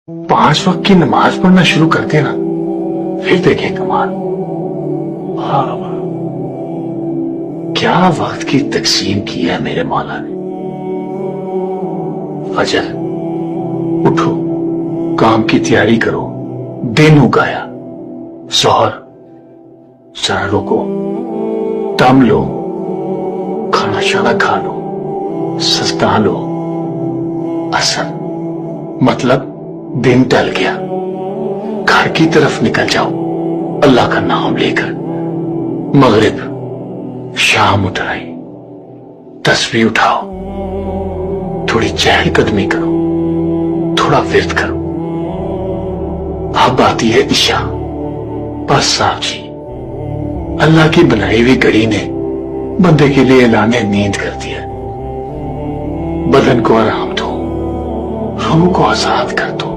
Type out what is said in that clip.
5 वक्त की नमाज पढ़ना शुरू कर देना, फिर देखें कमाल। वाह वाह, क्या वक्त की तकसीम की है मेरे मौला ने। फजर उठो, काम की तैयारी करो, दिन उगाया। जोहर जरा रुको, दम लो, खाना शाना खा लो, सस्ता लो। असर मतलब दिन टल गया, घर की तरफ निकल जाओ अल्लाह का नाम लेकर। मगरिब शाम उठ आई, तस्बीह उठाओ, थोड़ी चहलकदमी करो, थोड़ा विर्द करो। अब आती है इशा। बस साहब जी, अल्लाह की बनाई हुई घड़ी ने बंदे के लिए ऐलान नींद कर दिया। बदन को आराम दो, रूह को आजाद कर दो।